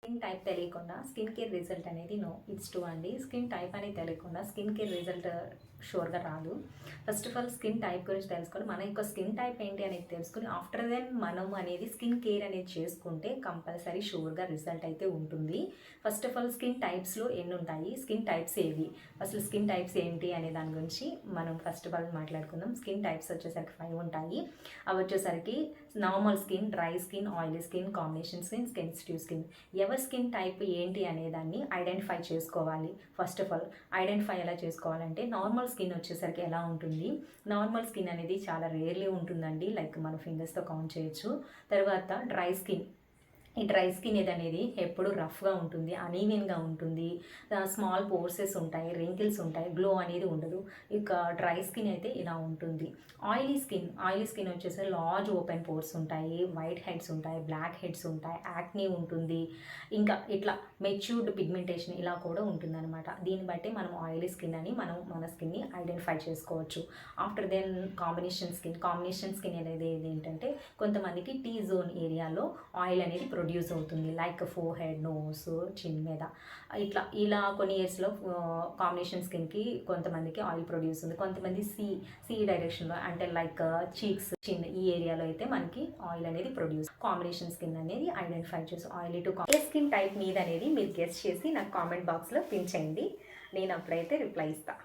Skin type తెలియకుండా skin care result అనేది no it's two అండి. స్కిన్ టైప్ అనేది తెలియకుండా స్కిన్ కేర్ రిజల్ట్ షూర్గా రాదు. First of all skin type గురించి తెలుసుకొని మన యొక్క స్కిన్ టైప్ ఏంటి అనేది తెలుసుకొని ఆఫ్టర్ దెన్ మనం అనేది స్కిన్ కేర్ అనేది చేసుకుంటే కంపల్సరీ షూర్గా రిజల్ట్ అయితే ఉంటుంది. ఫస్ట్ ఆఫ్ ఆల్ స్కిన్ టైప్స్లో ఎన్ని ఉంటాయి, స్కిన్ టైప్స్ ఏవి, అసలు స్కిన్ టైప్స్ ఏంటి అనే దాని గురించి మనం ఫస్ట్ ఆఫ్ ఆల్ మాట్లాడుకుందాం. స్కిన్ టైప్స్ వచ్చేసరికి 5 ఉంటాయి. అవి వచ్చేసరికి normal skin, dry skin, oily skin, combination skin, sensitive skin. ఎవరి స్కిన్ టైప్ ఏంటి అనేదాన్ని ఐడెంటిఫై చేసుకోవాలి. ఫస్ట్ ఆఫ్ ఆల్ ఐడెంటిఫై ఎలా చేసుకోవాలంటే నార్మల్ స్కిన్ వచ్చేసరికి ఎలా ఉంటుంది, నార్మల్ స్కిన్ అనేది చాలా రేర్లీ ఉంటుందండి, లైక్ మన ఫింగర్స్తో కౌంట్ చేయొచ్చు. తర్వాత డ్రై స్కిన్, ఈ డ్రై స్కిన్ అనేది ఎప్పుడు రఫ్గా ఉంటుంది, అనీవెన్గా ఉంటుంది, స్మాల్ పోర్సెస్ ఉంటాయి, రింకిల్స్ ఉంటాయి, గ్లో అనేది ఉండదు. ఇక డ్రై స్కిన్ అయితే ఇలా ఉంటుంది. ఆయిలీ స్కిన్ వచ్చేసి లార్జ్ ఓపెన్ పోర్స్ ఉంటాయి, వైట్ హెడ్స్ ఉంటాయి, బ్లాక్ హెడ్స్ ఉంటాయి, యాక్నీ ఉంటుంది, ఇంకా ఇట్లా మెచ్యూర్డ్ పిగ్మెంటేషన్ ఇలా కూడా ఉంటుందన్నమాట. దీన్ని బట్టి మనం ఆయిలీ స్కిన్ అని మన స్కిన్ని ఐడెంటిఫై చేసుకోవచ్చు. ఆఫ్టర్ దెన్ కాంబినేషన్ స్కిన్ అనేది ఏంటంటే కొంతమందికి టీ జోన్ ఏరియాలో ఆయిల్ అనేది ప్రొడ్యూస్ అవుతుంది, లైక్ ఫోర్ హెడ్, నోస్, చిన్ మీద ఇలా కొన్ని ఇయర్స్లో కాంబినేషన్ స్కిన్కి కొంతమందికి ఆయిల్ ప్రొడ్యూస్ ఉంది. కొంతమంది సి డైరెక్షన్లో అంటే లైక్ చీక్స్, చిన్ ఈ ఏరియాలో అయితే మనకి ఆయిల్ అనేది ప్రొడ్యూస్. కాంబినేషన్ స్కిన్ అనేది ఐడెంటిఫై చేసి oily to A skin type మీద అనేది మీరు గెస్ చేసి నాకు కామెంట్ బాక్స్లో పిన్ చేయండి, నేను అప్పుడైతే రిప్లై ఇస్తాను.